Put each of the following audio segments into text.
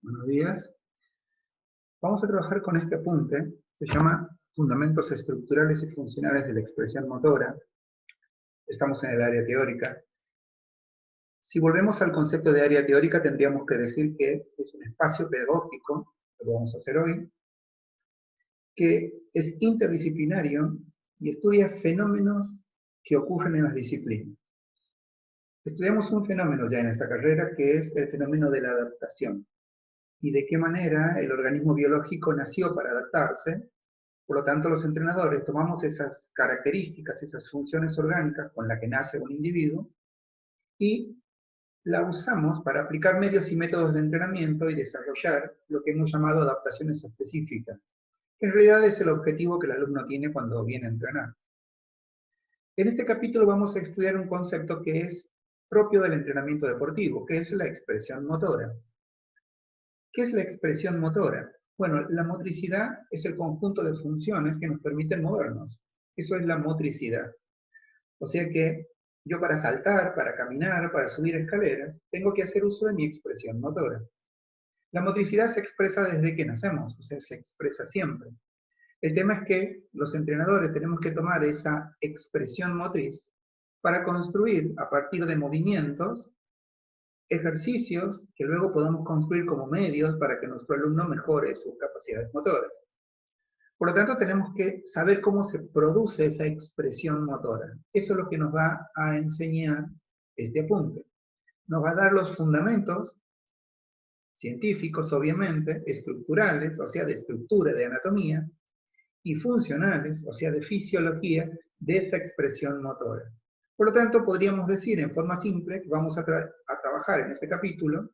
Buenos días. Vamos a trabajar con este apunte. Se llama Fundamentos estructurales y funcionales de la expresión motora. Estamos en el área teórica. Si volvemos al concepto de área teórica, tendríamos que decir que es un espacio pedagógico, lo vamos a hacer hoy, que es interdisciplinario y estudia fenómenos que ocurren en las disciplinas. Estudiamos un fenómeno ya en esta carrera, que es el fenómeno de la adaptación, y de qué manera el organismo biológico nació para adaptarse. Por lo tanto, los entrenadores tomamos esas características, esas funciones orgánicas con las que nace un individuo y la usamos para aplicar medios y métodos de entrenamiento y desarrollar lo que hemos llamado adaptaciones específicas, que en realidad es el objetivo que el alumno tiene cuando viene a entrenar. En este capítulo vamos a estudiar un concepto que es propio del entrenamiento deportivo, que es la expresión motora. ¿Qué es la expresión motora? Bueno, la motricidad es el conjunto de funciones que nos permiten movernos. Eso es la motricidad. O sea que yo para saltar, para caminar, para subir escaleras, tengo que hacer uso de mi expresión motora. La motricidad se expresa desde que nacemos, o sea, se expresa siempre. El tema es que los entrenadores tenemos que tomar esa expresión motriz para construir a partir de movimientos ejercicios que luego podamos construir como medios para que nuestro alumno mejore sus capacidades motoras. Por lo tanto, tenemos que saber cómo se produce esa expresión motora. Eso es lo que nos va a enseñar este apunte. Nos va a dar los fundamentos científicos, obviamente, estructurales, o sea, de estructura, de anatomía, y funcionales, o sea, de fisiología, de esa expresión motora. Por lo tanto, podríamos decir en forma simple que vamos a trabajar en este capítulo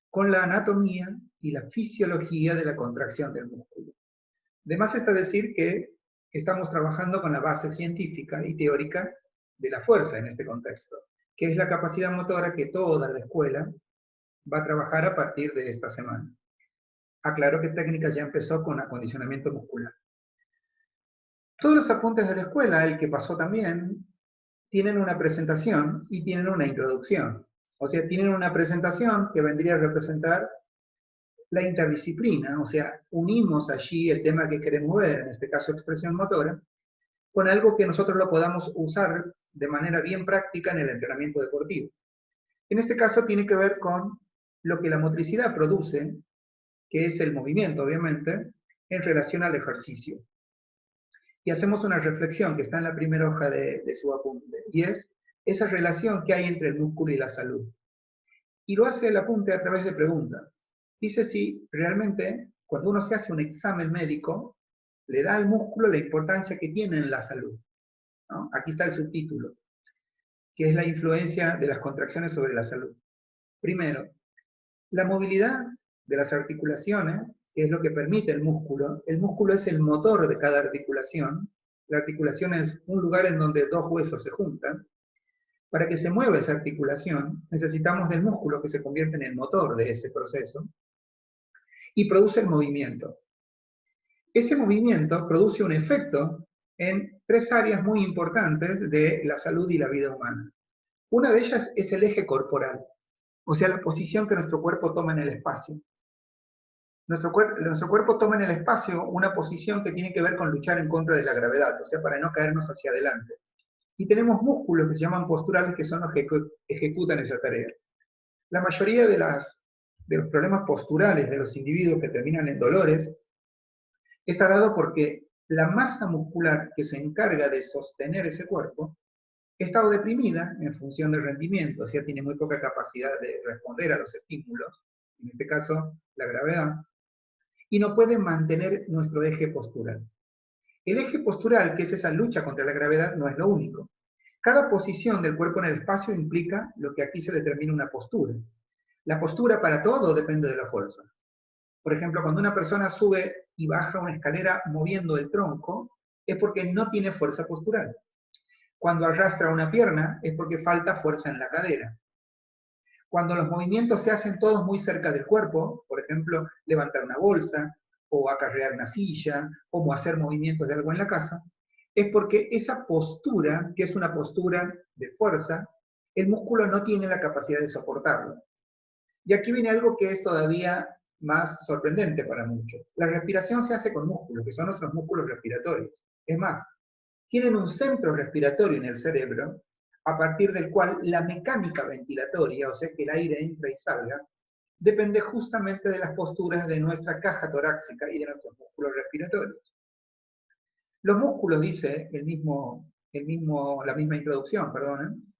con la anatomía y la fisiología de la contracción del músculo. De más está decir que estamos trabajando con la base científica y teórica de la fuerza en este contexto, que es la capacidad motora que toda la escuela va a trabajar a partir de esta semana. Aclaro que técnicas ya empezó con acondicionamiento muscular. Todos los apuntes de la escuela, el que pasó también, tienen una presentación y tienen una introducción. O sea, tienen una presentación que vendría a representar la interdisciplina, o sea, unimos allí el tema que queremos ver, en este caso expresión motora, con algo que nosotros lo podamos usar de manera bien práctica en el entrenamiento deportivo. En este caso tiene que ver con lo que la motricidad produce, que es el movimiento, obviamente, en relación al ejercicio. Y hacemos una reflexión que está en la primera hoja de su apunte, y es esa relación que hay entre el músculo y la salud. Y lo hace el apunte a través de preguntas. Dice si realmente cuando uno se hace un examen médico, le da al músculo la importancia que tiene en la salud, ¿no? Aquí está el subtítulo, que es la influencia de las contracciones sobre la salud. Primero, la movilidad de las articulaciones, que es lo que permite el músculo es el motor de cada articulación. La articulación es un lugar en donde dos huesos se juntan. Para que se mueva esa articulación, necesitamos del músculo que se convierte en el motor de ese proceso y produce el movimiento. Ese movimiento produce un efecto en tres áreas muy importantes de la salud y la vida humana. Una de ellas es el eje corporal, o sea, la posición que nuestro cuerpo toma en el espacio. Nuestro cuerpo toma en el espacio una posición que tiene que ver con luchar en contra de la gravedad, o sea, para no caernos hacia adelante. Y tenemos músculos que se llaman posturales, que son los que ejecutan esa tarea. La mayoría de los problemas posturales de los individuos que terminan en dolores está dado porque la masa muscular que se encarga de sostener ese cuerpo está deprimida en función del rendimiento, o sea, tiene muy poca capacidad de responder a los estímulos, en este caso la gravedad, y no puede mantener nuestro eje postural. El eje postural, que es esa lucha contra la gravedad, no es lo único. Cada posición del cuerpo en el espacio implica lo que aquí se determina una postura. La postura para todo depende de la fuerza. Por ejemplo, cuando una persona sube y baja una escalera moviendo el tronco, es porque no tiene fuerza postural. Cuando arrastra una pierna, es porque falta fuerza en la cadera. Cuando los movimientos se hacen todos muy cerca del cuerpo, por ejemplo, levantar una bolsa, o acarrear una silla, como hacer movimientos de algo en la casa, es porque esa postura, que es una postura de fuerza, el músculo no tiene la capacidad de soportarlo. Y aquí viene algo que es todavía más sorprendente para muchos. La respiración se hace con músculos, que son nuestros músculos respiratorios. Es más, tienen un centro respiratorio en el cerebro, a partir del cual la mecánica ventilatoria, o sea que el aire entra y salga, depende justamente de las posturas de nuestra caja torácica y de nuestros músculos respiratorios. Los músculos, dice la misma introducción, perdonen,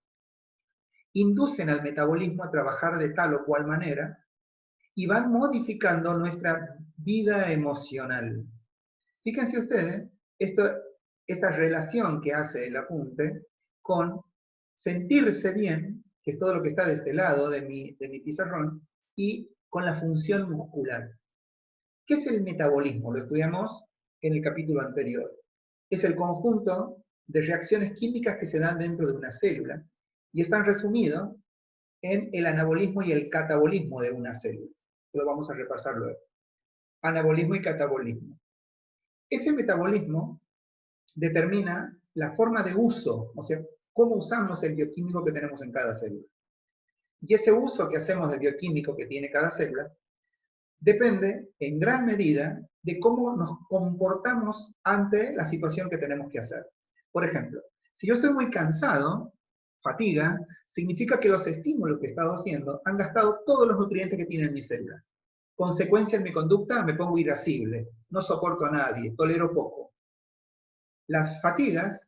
inducen al metabolismo a trabajar de tal o cual manera y van modificando nuestra vida emocional. Fíjense ustedes, esta relación que hace el apunte con sentirse bien, que es todo lo que está de este lado de mi pizarrón, y con la función muscular. ¿Qué es el metabolismo? Lo estudiamos en el capítulo anterior. Es el conjunto de reacciones químicas que se dan dentro de una célula y están resumidos en el anabolismo y el catabolismo de una célula. Lo vamos a repasar luego. Anabolismo y catabolismo. Ese metabolismo determina la forma de uso, o sea, cómo usamos el bioquímico que tenemos en cada célula. Y ese uso que hacemos del bioquímico que tiene cada célula depende en gran medida de cómo nos comportamos ante la situación que tenemos que hacer. Por ejemplo, si yo estoy muy cansado, fatiga, significa que los estímulos que he estado haciendo han gastado todos los nutrientes que tienen mis células. Consecuencia en mi conducta, me pongo irascible, no soporto a nadie, tolero poco. Las fatigas,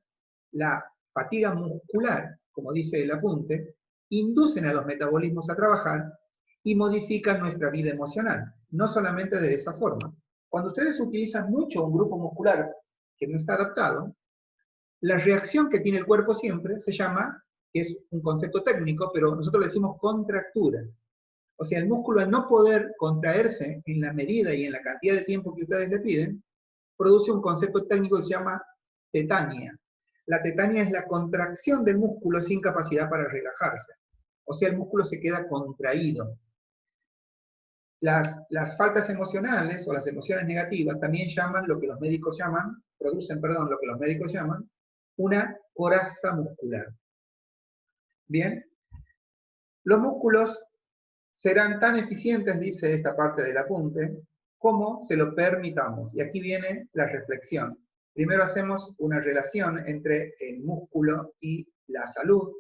la fatiga muscular, como dice el apunte, inducen a los metabolismos a trabajar y modifican nuestra vida emocional, no solamente de esa forma. Cuando ustedes utilizan mucho un grupo muscular que no está adaptado, la reacción que tiene el cuerpo siempre se llama, que es un concepto técnico, pero nosotros le decimos contractura. O sea, el músculo al no poder contraerse en la medida y en la cantidad de tiempo que ustedes le piden, produce un concepto técnico que se llama tetania. La tetania es la contracción del músculo sin capacidad para relajarse. O sea, el músculo se queda contraído. Las faltas emocionales o las emociones negativas también llaman lo que los médicos llaman, lo que los médicos llaman una coraza muscular. Bien, los músculos serán tan eficientes, dice esta parte del apunte, como se lo permitamos. Y aquí viene la reflexión. Primero hacemos una relación entre el músculo y la salud,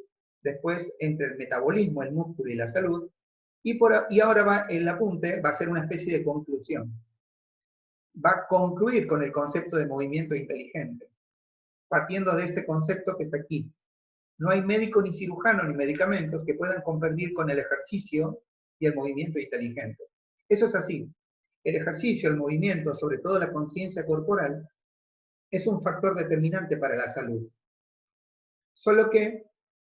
después entre el metabolismo, el músculo y la salud, y ahora el apunte va a ser una especie de conclusión. Va a concluir con el concepto de movimiento inteligente, partiendo de este concepto que está aquí. No hay médico ni cirujano ni medicamentos que puedan competir con el ejercicio y el movimiento inteligente. Eso es así. El ejercicio, el movimiento, sobre todo la conciencia corporal, es un factor determinante para la salud. Solo que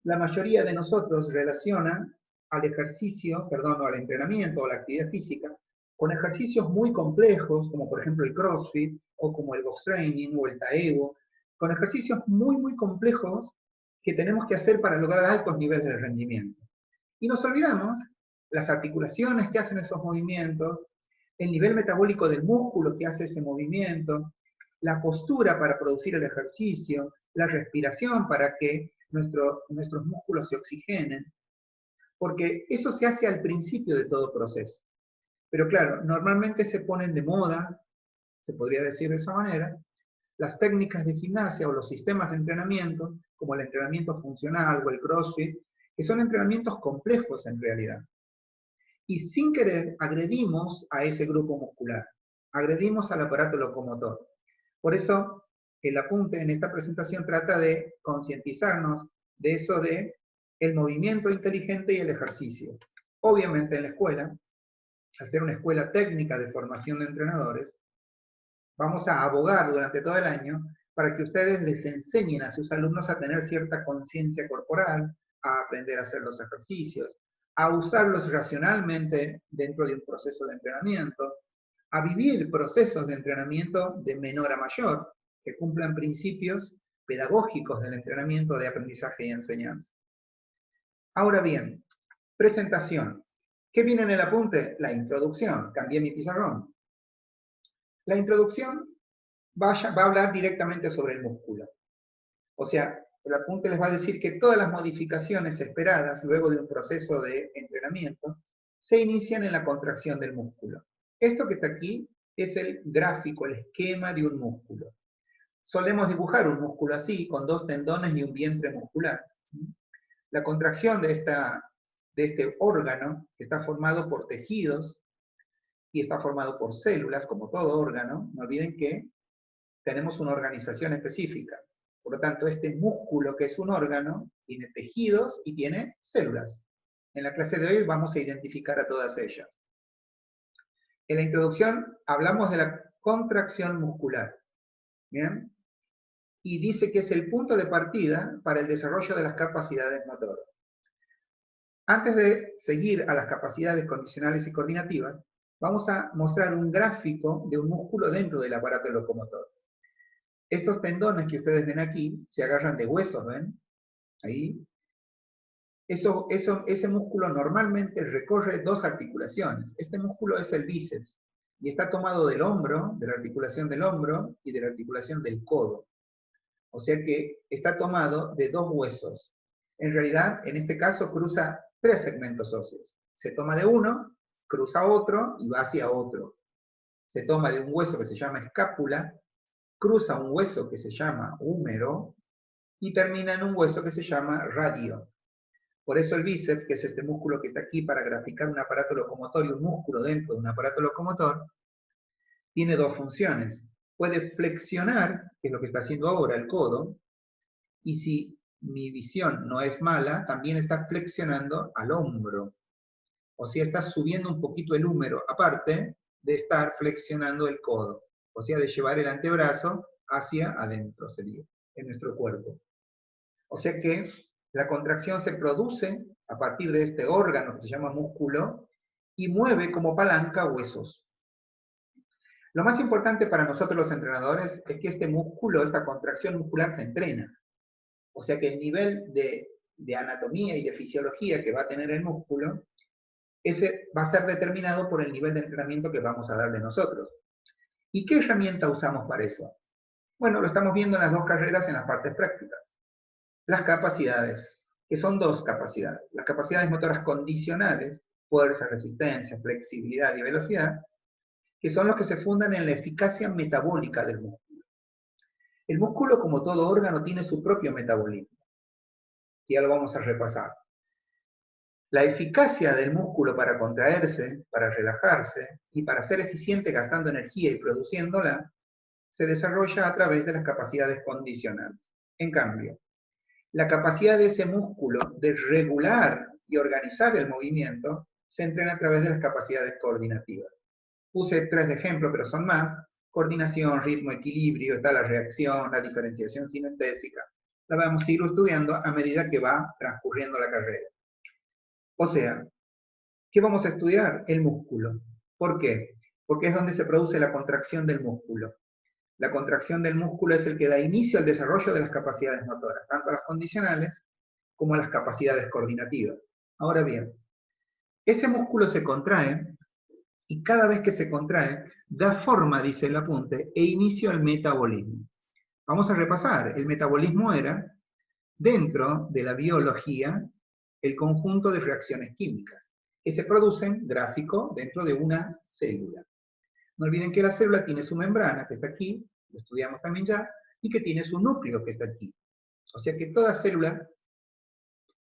la mayoría de nosotros relaciona al ejercicio, o al entrenamiento o la actividad física, con ejercicios muy complejos, como por ejemplo el CrossFit, o como el box training, o el Taekwondo, con ejercicios muy, muy complejos que tenemos que hacer para lograr altos niveles de rendimiento. Y nos olvidamos las articulaciones que hacen esos movimientos, el nivel metabólico del músculo que hace ese movimiento, la postura para producir el ejercicio, la respiración para que nuestros músculos se oxigenen, porque eso se hace al principio de todo proceso. Pero claro, normalmente se ponen de moda, se podría decir de esa manera, las técnicas de gimnasia o los sistemas de entrenamiento, como el entrenamiento funcional o el CrossFit, que son entrenamientos complejos en realidad. Y sin querer agredimos a ese grupo muscular, agredimos al aparato locomotor. Por eso, el apunte en esta presentación trata de concientizarnos de eso de el movimiento inteligente y el ejercicio. Obviamente en la escuela, al ser una escuela técnica de formación de entrenadores, vamos a abogar durante todo el año para que ustedes les enseñen a sus alumnos a tener cierta conciencia corporal, a aprender a hacer los ejercicios, a usarlos racionalmente dentro de un proceso de entrenamiento, a vivir procesos de entrenamiento de menor a mayor, que cumplan principios pedagógicos del entrenamiento de aprendizaje y enseñanza. Ahora bien, presentación. ¿Qué viene en el apunte? La introducción. Cambié mi pizarrón. La introducción va a hablar directamente sobre el músculo. O sea, el apunte les va a decir que todas las modificaciones esperadas luego de un proceso de entrenamiento se inician en la contracción del músculo. Esto que está aquí es el gráfico, el esquema de un músculo. Solemos dibujar un músculo así, con dos tendones y un vientre muscular. La contracción de este órgano, que está formado por tejidos y está formado por células, como todo órgano, no olviden que tenemos una organización específica. Por lo tanto, este músculo, que es un órgano, tiene tejidos y tiene células. En la clase de hoy vamos a identificar a todas ellas. En la introducción hablamos de la contracción muscular. ¿Bien? Y dice que es el punto de partida para el desarrollo de las capacidades motoras. Antes de seguir a las capacidades condicionales y coordinativas, vamos a mostrar un gráfico de un músculo dentro del aparato locomotor. Estos tendones que ustedes ven aquí se agarran de huesos, ¿ven? Ahí. Ese músculo normalmente recorre dos articulaciones. Este músculo es el bíceps y está tomado del hombro, de la articulación del hombro y de la articulación del codo. O sea que está tomado de dos huesos. En realidad, en este caso, cruza tres segmentos óseos. Se toma de uno, cruza otro y va hacia otro. Se toma de un hueso que se llama escápula, cruza un hueso que se llama húmero y termina en un hueso que se llama radio. Por eso el bíceps, que es este músculo que está aquí para graficar un aparato locomotor y un músculo dentro de un aparato locomotor, tiene dos funciones. Puede flexionar, que es lo que está haciendo ahora el codo, y si mi visión no es mala, también está flexionando al hombro. O sea, está subiendo un poquito el húmero, aparte de estar flexionando el codo. O sea, de llevar el antebrazo hacia adentro, sería, en nuestro cuerpo. O sea que la contracción se produce a partir de este órgano que se llama músculo y mueve como palanca huesos. Lo más importante para nosotros los entrenadores es que este músculo, esta contracción muscular se entrena. O sea que el nivel de anatomía y de fisiología que va a tener el músculo, ese va a ser determinado por el nivel de entrenamiento que vamos a darle nosotros. ¿Y qué herramienta usamos para eso? Bueno, lo estamos viendo en las dos carreras en las partes prácticas. Las capacidades, que son dos capacidades. Las capacidades motoras condicionales, fuerza, resistencia, flexibilidad y velocidad, que son los que se fundan en la eficacia metabólica del músculo. El músculo, como todo órgano, tiene su propio metabolismo. Y ya lo vamos a repasar. La eficacia del músculo para contraerse, para relajarse y para ser eficiente gastando energía y produciéndola, se desarrolla a través de las capacidades condicionales. En cambio, la capacidad de ese músculo de regular y organizar el movimiento se entrena a través de las capacidades coordinativas. Puse 3 de ejemplo, pero son más. Coordinación, ritmo, equilibrio, está la reacción, la diferenciación sinestésica. La vamos a ir estudiando a medida que va transcurriendo la carrera. O sea, ¿qué vamos a estudiar? El músculo. ¿Por qué? Porque es donde se produce la contracción del músculo. La contracción del músculo es el que da inicio al desarrollo de las capacidades motoras, tanto las condicionales como las capacidades coordinativas. Ahora bien, ese músculo se contrae y cada vez que se contrae, da forma, dice el apunte, e inicio al metabolismo. Vamos a repasar. El metabolismo era, dentro de la biología, el conjunto de reacciones químicas que se producen, gráfico, dentro de una célula. No olviden que la célula tiene su membrana, que está aquí, lo estudiamos también ya, y que tiene su núcleo, que está aquí. O sea que toda célula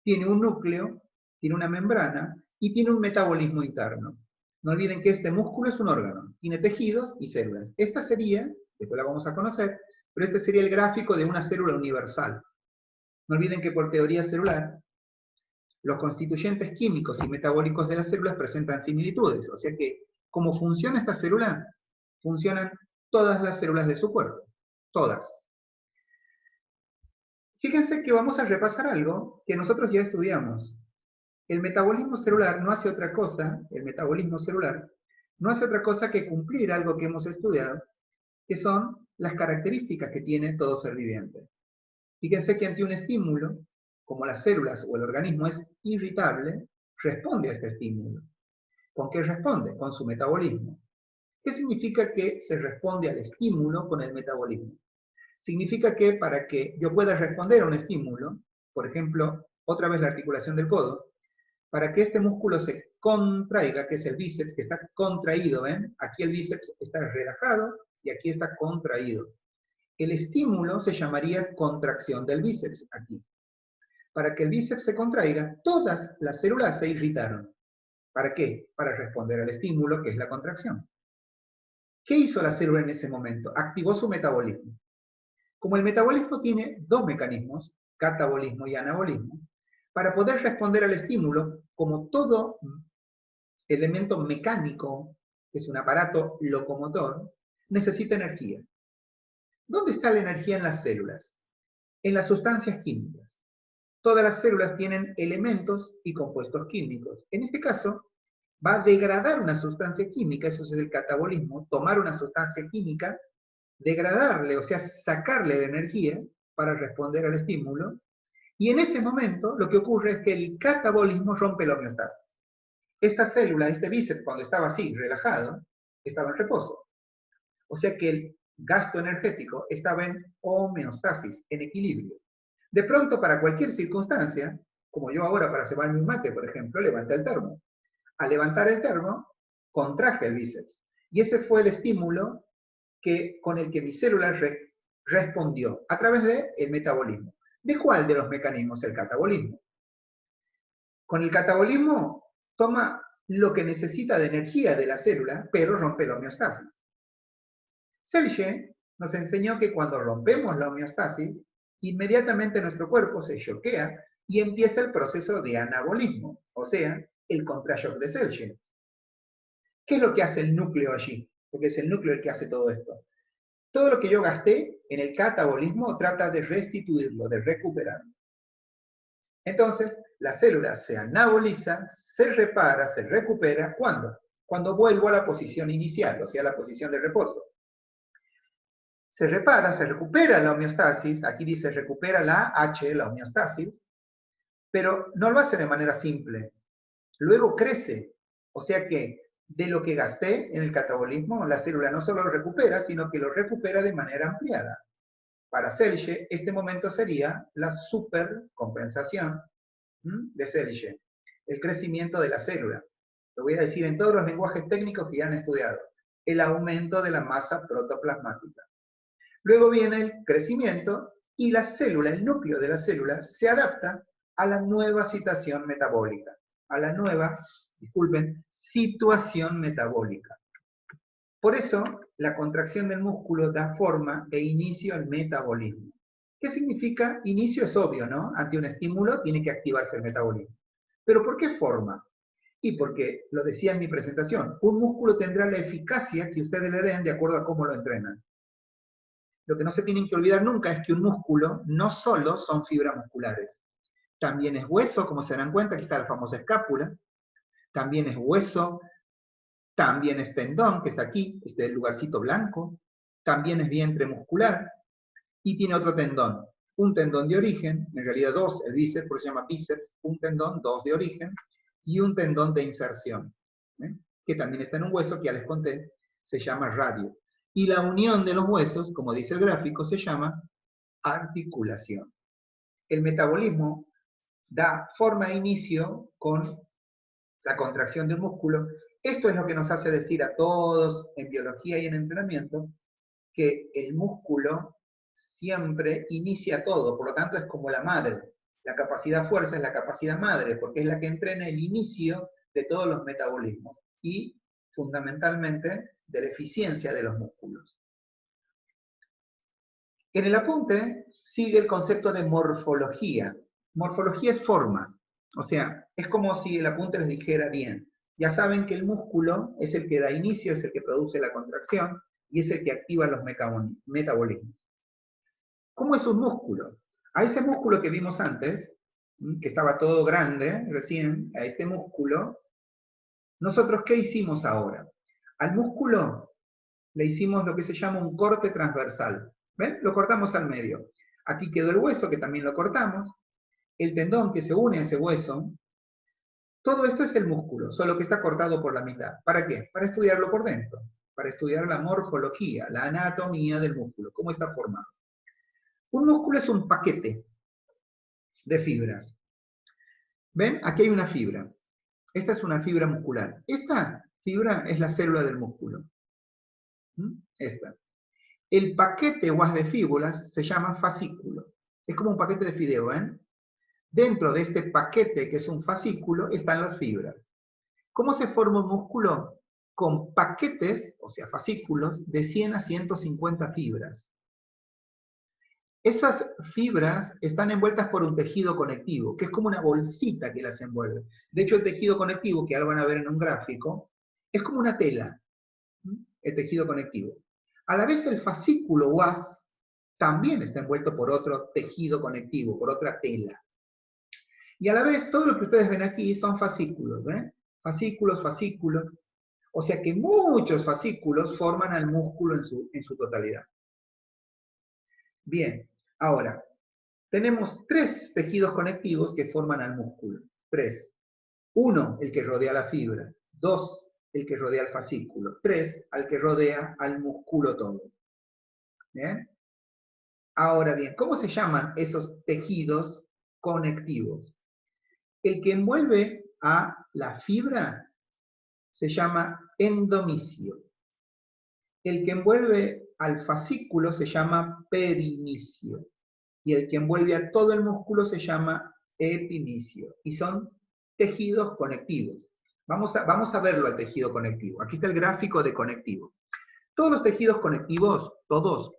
tiene un núcleo, tiene una membrana y tiene un metabolismo interno. No olviden que este músculo es un órgano, tiene tejidos y células. Esta sería, después la vamos a conocer, pero este sería el gráfico de una célula universal. No olviden que por teoría celular, los constituyentes químicos y metabólicos de las células presentan similitudes. O sea que, ¿cómo funciona esta célula? Funcionan todas las células de su cuerpo. Todas. Fíjense que vamos a repasar algo que nosotros ya estudiamos. El metabolismo celular no hace otra cosa, el metabolismo celular, no hace otra cosa que cumplir algo que hemos estudiado, que son las características que tiene todo ser viviente. Fíjense que ante un estímulo, como las células o el organismo es irritable, responde a este estímulo. ¿Con qué responde? Con su metabolismo. ¿Qué significa que se responde al estímulo con el metabolismo? Significa que para que yo pueda responder a un estímulo, por ejemplo, otra vez la articulación del codo, para que este músculo se contraiga, que es el bíceps, que está contraído, ¿ven? Aquí el bíceps está relajado y aquí está contraído. El estímulo se llamaría contracción del bíceps, aquí. Para que el bíceps se contraiga, todas las células se irritaron. ¿Para qué? Para responder al estímulo, que es la contracción. ¿Qué hizo la célula en ese momento? Activó su metabolismo. Como el metabolismo tiene dos mecanismos, catabolismo y anabolismo, para poder responder al estímulo, como todo elemento mecánico, que es un aparato locomotor, necesita energía. ¿Dónde está la energía en las células? En las sustancias químicas. Todas las células tienen elementos y compuestos químicos. En este caso, va a degradar una sustancia química, eso es el catabolismo, tomar una sustancia química, degradarle, o sea, sacarle la energía para responder al estímulo, y en ese momento lo que ocurre es que el catabolismo rompe la homeostasis. Esta célula, este bíceps, cuando estaba así, relajado, estaba en reposo. O sea que el gasto energético estaba en homeostasis, en equilibrio. De pronto, para cualquier circunstancia, como yo ahora para cebarme un mate, por ejemplo, levanté el termo. Al levantar el termo, contraje el bíceps. Y ese fue el estímulo con el que mi célula respondió, a través del metabolismo. ¿De cuál de los mecanismos? El catabolismo. Con el catabolismo toma lo que necesita de energía de la célula, pero rompe la homeostasis. Selye nos enseñó que cuando rompemos la homeostasis, inmediatamente nuestro cuerpo se choquea y empieza el proceso de anabolismo, o sea, el contrashock de Selye. ¿Qué es lo que hace el núcleo allí? Porque es el núcleo el que hace todo esto. Todo lo que yo gasté en el catabolismo trata de restituirlo, de recuperarlo. Entonces, la célula se anaboliza, se repara, se recupera. ¿Cuándo? Cuando vuelvo a la posición inicial, o sea, la posición de reposo. Se repara, se recupera la homeostasis, aquí dice recupera la H, la homeostasis, pero no lo hace de manera simple. Luego crece, o sea que de lo que gasté en el catabolismo, la célula no solo lo recupera, sino que lo recupera de manera ampliada. Para Selye, este momento sería la supercompensación de Selye, el crecimiento de la célula. Lo voy a decir en todos los lenguajes técnicos que ya han estudiado. El aumento de la masa protoplasmática. Luego viene el crecimiento y la célula, el núcleo de la célula, se adapta a la nueva situación metabólica, a la nueva, situación metabólica. Por eso, la contracción del músculo da forma e inicio al metabolismo. ¿Qué significa? Inicio es obvio, ¿no? Ante un estímulo tiene que activarse el metabolismo. ¿Pero por qué forma? Y porque, lo decía en mi presentación, un músculo tendrá la eficacia que ustedes le den de acuerdo a cómo lo entrenan. Lo que no se tienen que olvidar nunca es que un músculo no solo son fibras musculares. También es hueso, como se dan cuenta, aquí está la famosa escápula. También es hueso, también es tendón, que está aquí, este es el lugarcito blanco. También es vientre muscular. Y tiene otro tendón. Un tendón de origen, en realidad dos, el bíceps, por eso se llama bíceps, un tendón, dos de origen, y un tendón de inserción, que también está en un hueso que ya les conté, se llama radio. Y la unión de los huesos, como dice el gráfico, se llama articulación. El metabolismo da forma e inicio con la contracción de un músculo. Esto es lo que nos hace decir a todos en biología y en entrenamiento que el músculo siempre inicia todo, por lo tanto es como la madre. La capacidad fuerza es la capacidad madre, porque es la que entrena el inicio de todos los metabolismos y fundamentalmente de la eficiencia de los músculos. En el apunte sigue el concepto de morfología. Morfología es forma, o sea, es como si el apunte les dijera bien. Ya saben que el músculo es el que da inicio, es el que produce la contracción y es el que activa los metabolismos. ¿Cómo es un músculo? A ese músculo que vimos antes, que estaba todo grande recién, a este músculo, nosotros ¿qué hicimos ahora? Al músculo le hicimos lo que se llama un corte transversal. ¿Ven? Lo cortamos al medio. Aquí quedó el hueso, que también lo cortamos, el tendón que se une a ese hueso. Todo esto es el músculo, solo que está cortado por la mitad. ¿Para qué? Para estudiarlo por dentro, para estudiar la morfología, la anatomía del músculo, cómo está formado. Un músculo es un paquete de fibras. ¿Ven? Aquí hay una fibra. Esta es una fibra muscular. Esta fibra es la célula del músculo. Esta. El paquete o haz de fíbulas se llama fascículo. Es como un paquete de fideo, ¿ven? Dentro de este paquete, que es un fascículo, están las fibras. ¿Cómo se forma un músculo? Con paquetes, o sea, fascículos, de 100 a 150 fibras. Esas fibras están envueltas por un tejido conectivo, que es como una bolsita que las envuelve. De hecho, el tejido conectivo, que ahora van a ver en un gráfico, es como una tela, el tejido conectivo. A la vez, el fascículo o haz también está envuelto por otro tejido conectivo, por otra tela. Y a la vez, todo lo que ustedes ven aquí son fascículos, ¿ven? Fascículos, fascículos. O sea que muchos fascículos forman al músculo en su totalidad. Bien, ahora, tenemos 3 tejidos conectivos que forman al músculo. 3. 1, el que rodea la fibra. 2, el que rodea el fascículo. 3, al que rodea al músculo todo. ¿Bien? Ahora bien, ¿cómo se llaman esos tejidos conectivos? El que envuelve a la fibra se llama endomisio. El que envuelve al fascículo se llama perimisio. Y el que envuelve a todo el músculo se llama epimisio. Y son tejidos conectivos. Vamos a verlo al tejido conectivo. Aquí está el gráfico de conectivo. Todos los tejidos conectivos, todos,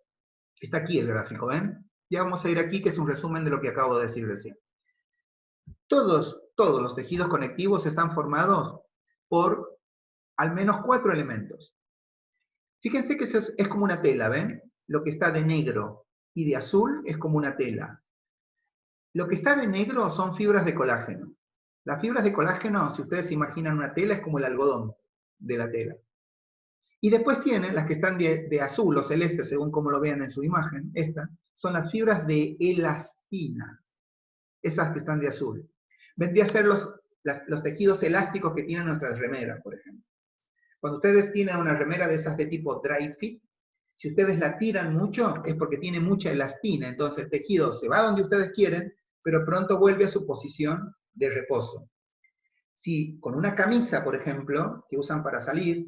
está aquí el gráfico, ¿ven? Ya vamos a ir aquí, que es un resumen de lo que acabo de decir recién. Todos los tejidos conectivos están formados por al menos 4 elementos. Fíjense que es como una tela, ¿ven? Lo que está de negro y de azul es como una tela. Lo que está de negro son fibras de colágeno. Las fibras de colágeno, si ustedes se imaginan una tela, es como el algodón de la tela. Y después tienen las que están de azul o celeste, según como lo vean en su imagen, estas, son las fibras de elastina. Esas que están de azul. Vendría a ser los tejidos elásticos que tienen nuestras remeras, por ejemplo. Cuando ustedes tienen una remera de esas de tipo dry fit, si ustedes la tiran mucho, es porque tiene mucha elastina, entonces el tejido se va donde ustedes quieren, pero pronto vuelve a su posición de reposo. Si con una camisa, por ejemplo, que usan para salir,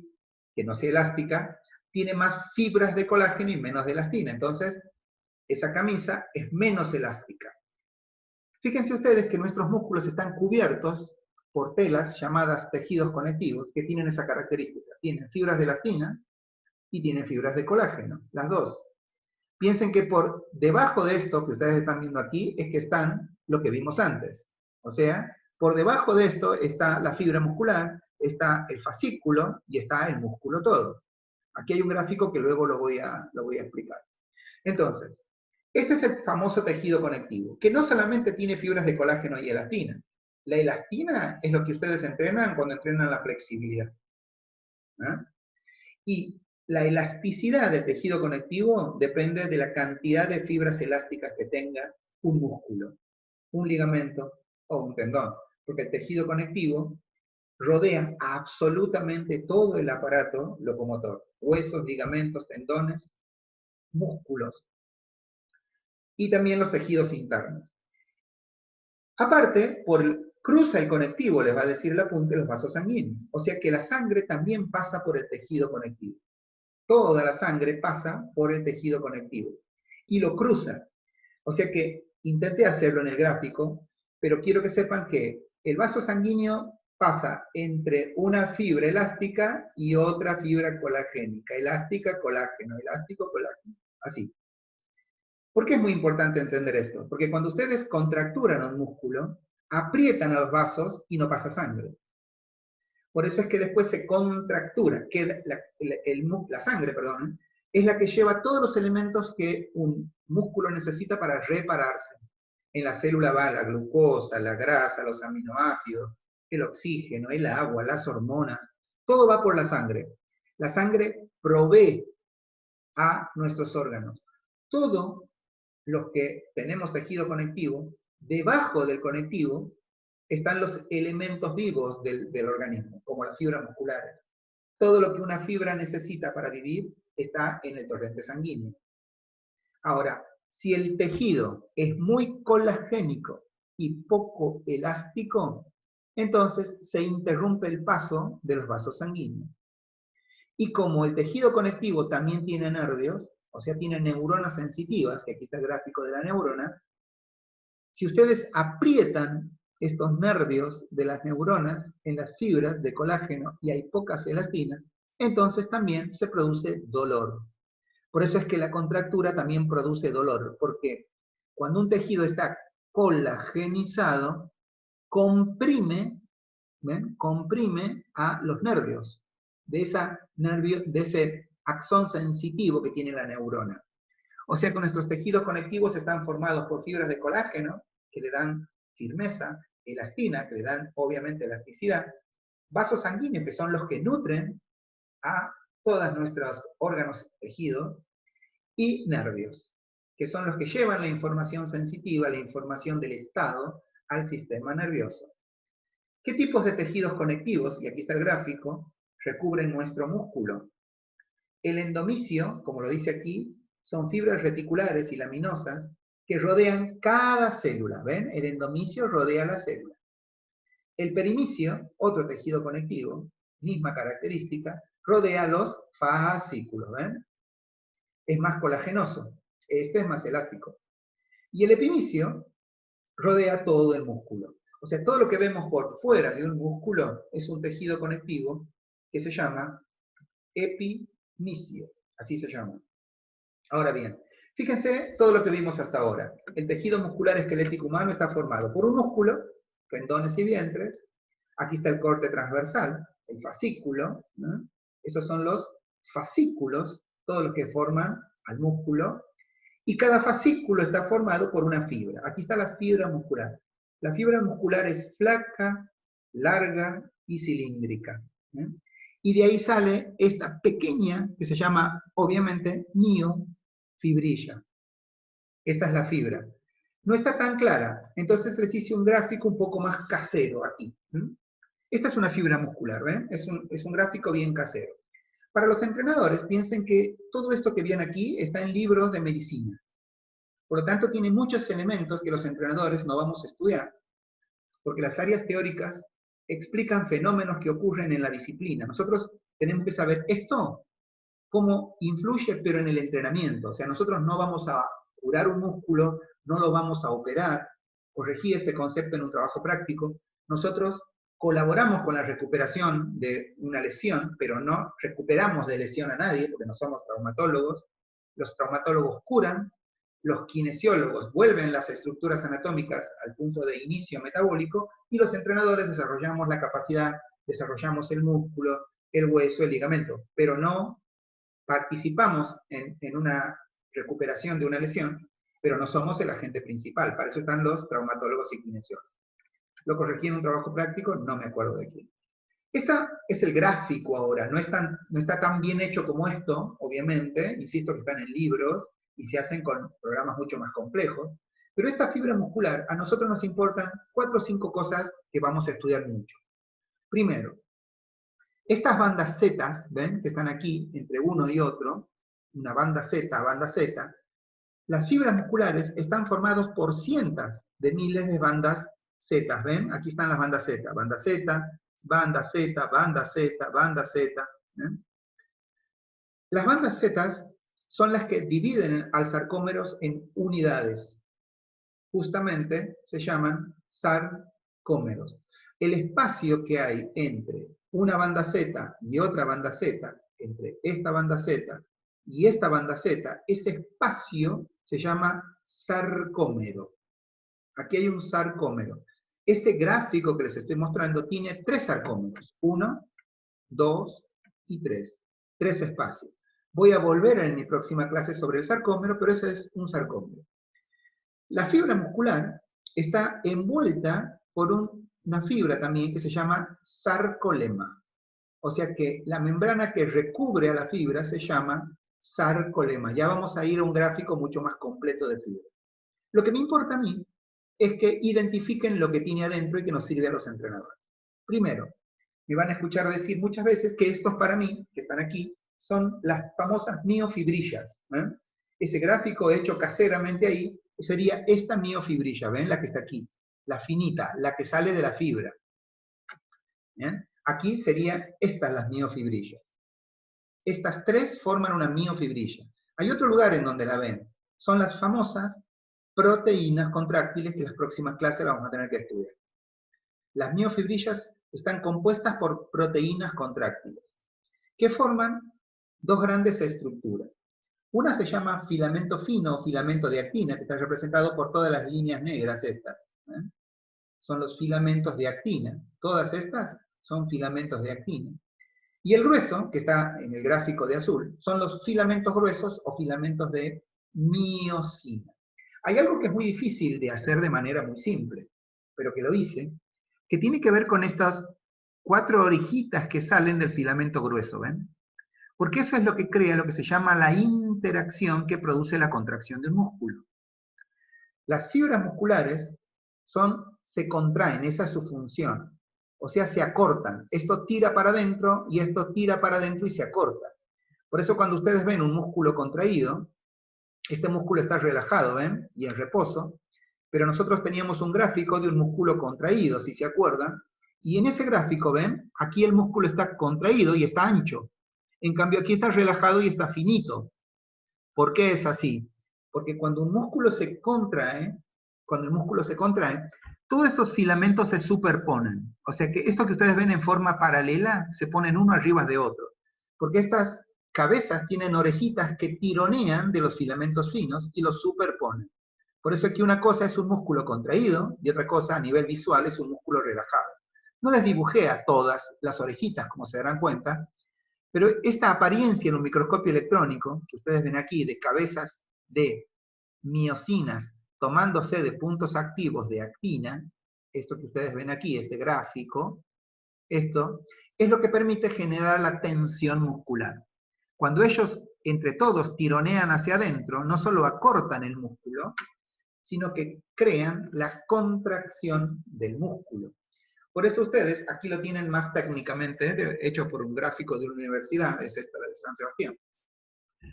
que no sea elástica, tiene más fibras de colágeno y menos de elastina, entonces esa camisa es menos elástica. Fíjense ustedes que nuestros músculos están cubiertos por telas llamadas tejidos conectivos que tienen esa característica. Tienen fibras de elastina y tienen fibras de colágeno, las dos. Piensen que por debajo de esto que ustedes están viendo aquí es que están lo que vimos antes. O sea, por debajo de esto está la fibra muscular, está el fascículo y está el músculo todo. Aquí hay un gráfico que luego lo voy a explicar. Entonces, este es el famoso tejido conectivo, que no solamente tiene fibras de colágeno y elastina. La elastina es lo que ustedes entrenan cuando entrenan la flexibilidad. ¿Ah? Y la elasticidad del tejido conectivo depende de la cantidad de fibras elásticas que tenga un músculo, un ligamento o un tendón. Porque el tejido conectivo rodea absolutamente todo el aparato locomotor. Huesos, ligamentos, tendones, músculos. Y también los tejidos internos. Aparte, cruza el conectivo, les va a decir el apunte, los vasos sanguíneos. O sea que la sangre también pasa por el tejido conectivo. Toda la sangre pasa por el tejido conectivo y lo cruza. O sea que intenté hacerlo en el gráfico, pero quiero que sepan que el vaso sanguíneo pasa entre una fibra elástica y otra fibra colagénica. Elástica, colágeno, elástico, colágeno. Así. ¿Por qué es muy importante entender esto? Porque cuando ustedes contracturan un músculo, aprietan a los vasos y no pasa sangre. Por eso es que después se contractura, que la sangre, perdón, es la que lleva todos los elementos que un músculo necesita para repararse. En la célula va la glucosa, la grasa, los aminoácidos, el oxígeno, el agua, las hormonas, todo va por la sangre. La sangre provee a nuestros órganos. Todo los que tenemos tejido conectivo, debajo del conectivo están los elementos vivos del organismo, como las fibras musculares. Todo lo que una fibra necesita para vivir está en el torrente sanguíneo. Ahora, si el tejido es muy colagénico y poco elástico, entonces se interrumpe el paso de los vasos sanguíneos. Y como el tejido conectivo también tiene nervios, o sea, tiene neuronas sensitivas, que aquí está el gráfico de la neurona, si ustedes aprietan estos nervios de las neuronas en las fibras de colágeno y hay pocas elastinas, entonces también se produce dolor. Por eso es que la contractura también produce dolor, porque cuando un tejido está colagenizado, comprime, ¿ven? Comprime a los nervios de ese axón sensitivo que tiene la neurona. O sea que nuestros tejidos conectivos están formados por fibras de colágeno, que le dan firmeza, elastina, que le dan obviamente elasticidad, vasos sanguíneos, que son los que nutren a todos nuestros órganos y tejidos, y nervios, que son los que llevan la información sensitiva, la información del estado, al sistema nervioso. ¿Qué tipos de tejidos conectivos, y aquí está el gráfico, recubren nuestro músculo? El endomisio, como lo dice aquí, son fibras reticulares y laminosas que rodean cada célula. ¿Ven? El endomisio rodea la célula. El perimisio, otro tejido conectivo, misma característica, rodea los fascículos. ¿Ven? Es más colagenoso. Este es más elástico. Y el epimisio rodea todo el músculo. O sea, todo lo que vemos por fuera de un músculo es un tejido conectivo que se llama epimisio. Así se llama. Ahora bien, fíjense todo lo que vimos hasta ahora. El tejido muscular esquelético humano está formado por un músculo, tendones y vientres. Aquí está el corte transversal, el fascículo, ¿no? Esos son los fascículos, todos los que forman al músculo. Y cada fascículo está formado por una fibra. Aquí está la fibra muscular. La fibra muscular es flaca, larga y cilíndrica. ¿Eh? Y de ahí sale esta pequeña, que se llama, obviamente, miofibrilla. Esta es la fibra. No está tan clara, entonces les hice un gráfico un poco más casero aquí. Esta es una fibra muscular, ¿ven? Es un gráfico bien casero. Para los entrenadores, piensen que todo esto que viene aquí está en libros de medicina. Por lo tanto, tiene muchos elementos que los entrenadores no vamos a estudiar, porque las áreas teóricas explican fenómenos que ocurren en la disciplina. Nosotros tenemos que saber esto, cómo influye, pero en el entrenamiento. O sea, nosotros no vamos a curar un músculo, no lo vamos a operar, corregir este concepto en un trabajo práctico. Nosotros colaboramos con la recuperación de una lesión, pero no recuperamos de lesión a nadie, porque no somos traumatólogos. Los traumatólogos curan, los kinesiólogos vuelven las estructuras anatómicas al punto de inicio metabólico, y los entrenadores desarrollamos la capacidad, desarrollamos el músculo, el hueso, el ligamento, pero no participamos en una recuperación de una lesión, pero no somos el agente principal. Para eso están los traumatólogos y kinesiólogos. Lo corregí en un trabajo práctico, no me acuerdo de quién. Este es el gráfico ahora, no está tan bien hecho como esto, obviamente, insisto que están en libros y se hacen con programas mucho más complejos, pero esta fibra muscular, a nosotros nos importan 4 o 5 cosas que vamos a estudiar mucho. Primero, estas bandas Z, ¿ven? Que están aquí, entre uno y otro, una banda Z, las fibras musculares están formadas por cientos de miles de bandas Z, ¿ven? Aquí están las bandas Z, banda Z, banda Z, banda Z, banda Z. ¿Ven? Las bandas Z son las que dividen al sarcómeros en unidades. Justamente se llaman sarcómeros. El espacio que hay entre una banda Z y otra banda Z, entre esta banda Z y esta banda Z, ese espacio se llama sarcómero. Aquí hay un sarcómero. Este gráfico que les estoy mostrando tiene 3 sarcómeros. 1, 2 y 3. 3 espacios. Voy a volver en mi próxima clase sobre el sarcómero, pero ese es un sarcómero. La fibra muscular está envuelta por una fibra también que se llama sarcolema. O sea que la membrana que recubre a la fibra se llama sarcolema. Ya vamos a ir a un gráfico mucho más completo de fibra. Lo que me importa a mí es que identifiquen lo que tiene adentro y que nos sirve a los entrenadores. Primero, me van a escuchar decir muchas veces que estos para mí, que están aquí, son las famosas miofibrillas. Ese gráfico hecho caseramente ahí sería esta miofibrilla, ¿ven? La que está aquí, la finita, la que sale de la fibra. ¿Bien? Aquí serían estas las miofibrillas. Estas tres forman una miofibrilla. Hay otro lugar en donde la ven. Son las famosas proteínas contráctiles que en las próximas clases vamos a tener que estudiar. Las miofibrillas están compuestas por proteínas contráctiles, que forman dos grandes estructuras. Una se llama filamento fino o filamento de actina, que está representado por todas las líneas negras estas. Son los filamentos de actina. Todas estas son filamentos de actina. Y el grueso, que está en el gráfico de azul, son los filamentos gruesos o filamentos de miosina. Hay algo que es muy difícil de hacer de manera muy simple, pero que lo hice, que tiene que ver con estas 4 orejitas que salen del filamento grueso, ¿ven? Porque eso es lo que crea lo que se llama la interacción que produce la contracción del músculo. Las fibras musculares se contraen, esa es su función. O sea, se acortan. Esto tira para adentro y esto tira para adentro y se acorta. Por eso cuando ustedes ven un músculo contraído, este músculo está relajado, ¿ven? Y en reposo. Pero nosotros teníamos un gráfico de un músculo contraído, si se acuerdan. Y en ese gráfico, ¿ven? Aquí el músculo está contraído y está ancho. En cambio, aquí está relajado y está finito. ¿Por qué es así? Porque cuando un músculo se contrae, todos estos filamentos se superponen. O sea que esto que ustedes ven en forma paralela se ponen uno arriba de otro. Porque estas cabezas tienen orejitas que tironean de los filamentos finos y los superponen. Por eso aquí una cosa es un músculo contraído y otra cosa a nivel visual es un músculo relajado. No les dibujé a todas las orejitas, como se darán cuenta, pero esta apariencia en un microscopio electrónico, que ustedes ven aquí, de cabezas de miosinas tomándose de puntos activos de actina, esto que ustedes ven aquí, este gráfico, esto es lo que permite generar la tensión muscular. Cuando ellos, entre todos, tironean hacia adentro, no solo acortan el músculo, sino que crean la contracción del músculo. Por eso ustedes, aquí lo tienen más técnicamente, hecho por un gráfico de una universidad, es esta, la de San Sebastián.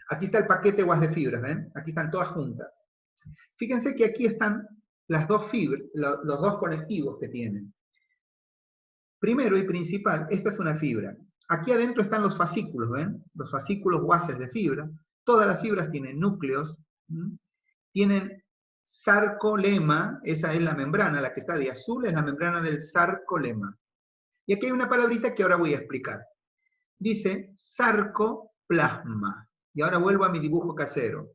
Aquí está el paquete guas de fibras, ¿ven? Aquí están todas juntas. Fíjense que aquí están las dos fibras, los dos conectivos que tienen. Primero y principal, esta es una fibra. Aquí adentro están los fascículos, ¿ven? Los fascículos guases de fibra. Todas las fibras tienen núcleos, tienen sarcolema, esa es la membrana, la que está de azul es la membrana del sarcolema. Y aquí hay una palabrita que ahora voy a explicar. Dice sarcoplasma. Y ahora vuelvo a mi dibujo casero.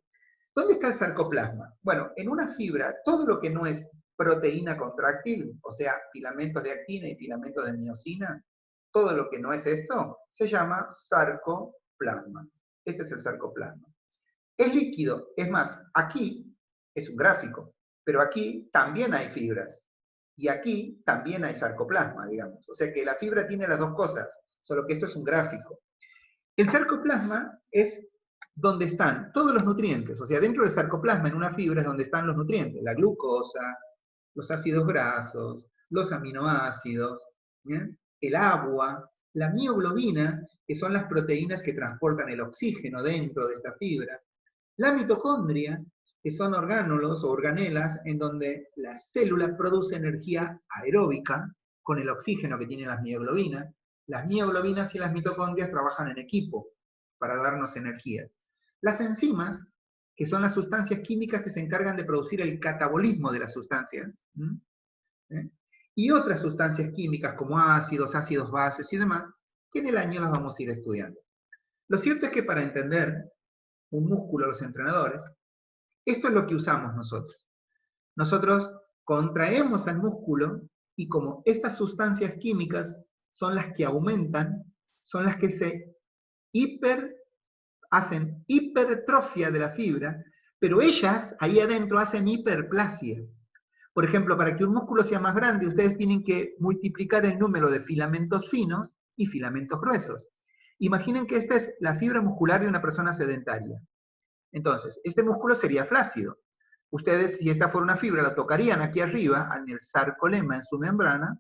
¿Dónde está el sarcoplasma? Bueno, en una fibra, todo lo que no es proteína contráctil, o sea, filamentos de actina y filamentos de miosina, todo lo que no es esto, se llama sarcoplasma. Este es el sarcoplasma. Es líquido, es más, aquí es un gráfico, pero aquí también hay fibras. Y aquí también hay sarcoplasma, digamos. O sea que la fibra tiene las dos cosas, solo que esto es un gráfico. El sarcoplasma es donde están todos los nutrientes. O sea, dentro del sarcoplasma, en una fibra, es donde están los nutrientes. La glucosa, los ácidos grasos, los aminoácidos, ¿bien? El agua, la mioglobina, que son las proteínas que transportan el oxígeno dentro de esta fibra. La mitocondria, que son orgánulos o organelas en donde la célula produce energía aeróbica con el oxígeno que tienen las mioglobinas. Las mioglobinas y las mitocondrias trabajan en equipo para darnos energías. Las enzimas, que son las sustancias químicas que se encargan de producir el catabolismo de la sustancia, y otras sustancias químicas como ácidos, ácidos bases y demás, que en el año las vamos a ir estudiando. Lo cierto es que para entender un músculo, los entrenadores, esto es lo que usamos nosotros. Nosotros contraemos al músculo y como estas sustancias químicas son las que aumentan, son las que hacen hipertrofia de la fibra, pero ellas ahí adentro hacen hiperplasia. Por ejemplo, para que un músculo sea más grande, ustedes tienen que multiplicar el número de filamentos finos y filamentos gruesos. Imaginen que esta es la fibra muscular de una persona sedentaria. Entonces, este músculo sería flácido. Ustedes, si esta fuera una fibra, la tocarían aquí arriba, en el sarcolema, en su membrana,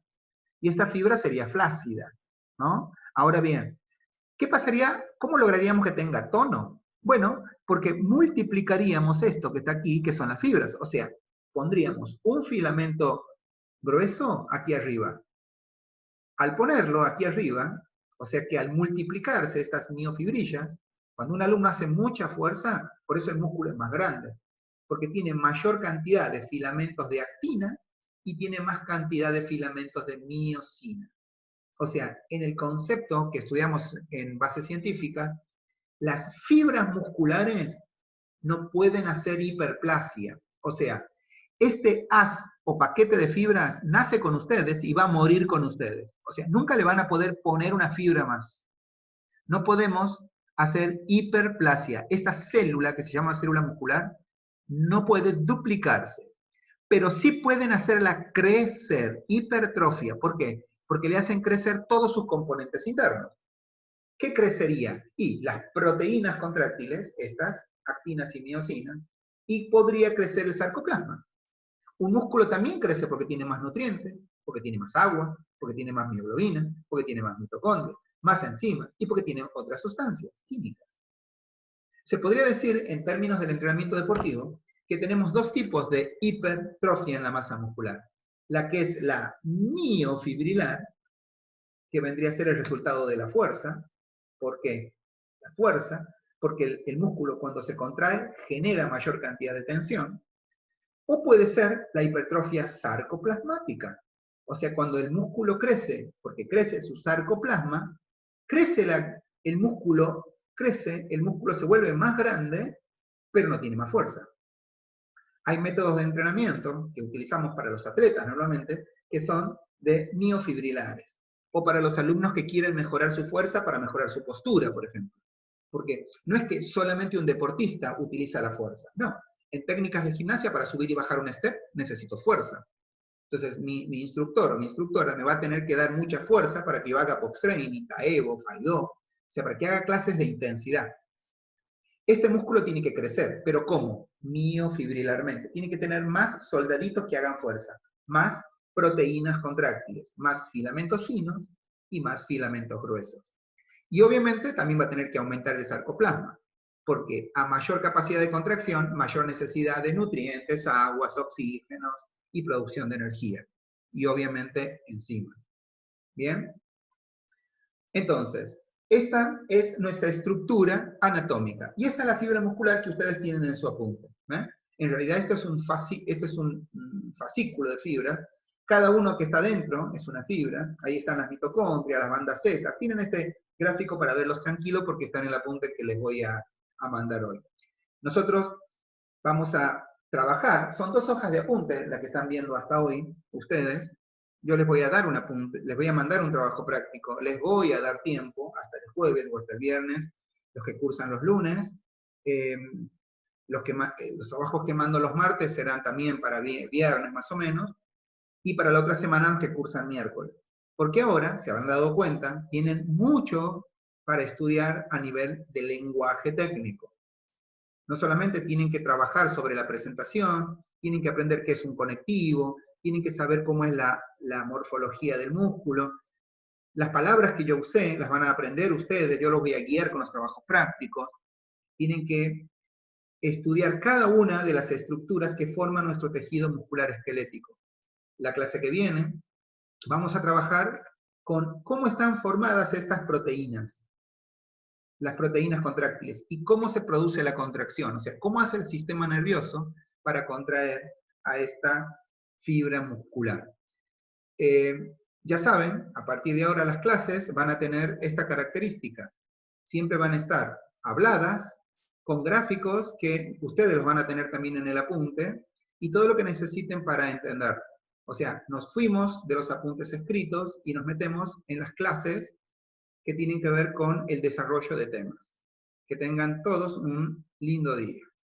y esta fibra sería flácida, ¿no? Ahora bien, ¿qué pasaría? ¿Cómo lograríamos que tenga tono? Bueno, porque multiplicaríamos esto que está aquí, que son las fibras. O sea, pondríamos un filamento grueso aquí arriba, Al ponerlo aquí arriba, o sea que al multiplicarse estas miofibrillas, cuando un alumno hace mucha fuerza, por eso el músculo es más grande, porque tiene mayor cantidad de filamentos de actina y tiene más cantidad de filamentos de miosina. O sea, en el concepto que estudiamos en bases científicas, las fibras musculares no pueden hacer hiperplasia. O sea, este haz o paquete de fibras nace con ustedes y va a morir con ustedes. O sea, nunca le van a poder poner una fibra más. No podemos hacer hiperplasia. Esta célula, que se llama célula muscular, no puede duplicarse. Pero sí pueden hacerla crecer, hipertrofia. ¿Por qué? Porque le hacen crecer todos sus componentes internos. ¿Qué crecería? Y las proteínas contráctiles, estas, actinas y miosinas, y podría crecer el sarcoplasma. Un músculo también crece porque tiene más nutrientes, porque tiene más agua, porque tiene más mioglobina, porque tiene más mitocondrias, más enzimas y porque tiene otras sustancias químicas. Se podría decir, en términos del entrenamiento deportivo, que tenemos dos tipos de hipertrofia en la masa muscular. La que es la miofibrilar, que vendría a ser el resultado de la fuerza. ¿Por qué? La fuerza, porque el músculo cuando se contrae genera mayor cantidad de tensión. O puede ser la hipertrofia sarcoplasmática. O sea, cuando el músculo crece, porque crece su sarcoplasma, crece el músculo se vuelve más grande, pero no tiene más fuerza. Hay métodos de entrenamiento que utilizamos para los atletas normalmente, que son de miofibrilares, o para los alumnos que quieren mejorar su fuerza para mejorar su postura, por ejemplo. Porque no es que solamente un deportista utiliza la fuerza, no. En técnicas de gimnasia, para subir y bajar un step, necesito fuerza. Entonces, mi instructor o mi instructora me va a tener que dar mucha fuerza para que yo haga box training, taebo, faido, o sea, para que haga clases de intensidad. Este músculo tiene que crecer, pero ¿cómo? Miofibrilarmente. Tiene que tener más soldaditos que hagan fuerza, más proteínas contráctiles, más filamentos finos y más filamentos gruesos. Y obviamente también va a tener que aumentar el sarcoplasma, porque a mayor capacidad de contracción, mayor necesidad de nutrientes, aguas, oxígenos y producción de energía. Y obviamente enzimas. ¿Bien? Entonces, esta es nuestra estructura anatómica. Y esta es la fibra muscular que ustedes tienen en su apunte. En realidad, este es un fascículo de fibras. Cada uno que está dentro es una fibra. Ahí están las mitocondrias, las bandas Z. Tienen este gráfico para verlos tranquilos porque están en el apunte que les voy a mandar hoy. Nosotros vamos a trabajar, son 2 hojas de apunte las que están viendo hasta hoy ustedes. Yo les voy a dar un apunte, les voy a mandar un trabajo práctico, les voy a dar tiempo hasta el jueves o hasta el viernes, los que cursan los lunes. Los trabajos que mando los martes serán también para viernes más o menos, y para la otra semana los que cursan miércoles. Porque ahora, se habrán dado cuenta, tienen mucho para estudiar a nivel de lenguaje técnico. No solamente tienen que trabajar sobre la presentación, tienen que aprender qué es un conectivo, tienen que saber cómo es la morfología del músculo. Las palabras que yo usé las van a aprender ustedes, yo los voy a guiar con los trabajos prácticos. Tienen que estudiar cada una de las estructuras que forman nuestro tejido muscular esquelético. La clase que viene vamos a trabajar con cómo están formadas estas proteínas, las proteínas contráctiles, y cómo se produce la contracción, o sea, cómo hace el sistema nervioso para contraer a esta fibra muscular. Ya saben, a partir de ahora las clases van a tener esta característica. Siempre van a estar habladas, con gráficos que ustedes los van a tener también en el apunte, y todo lo que necesiten para entender. O sea, nos fuimos de los apuntes escritos y nos metemos en las clases que tienen que ver con el desarrollo de temas. Que tengan todos un lindo día.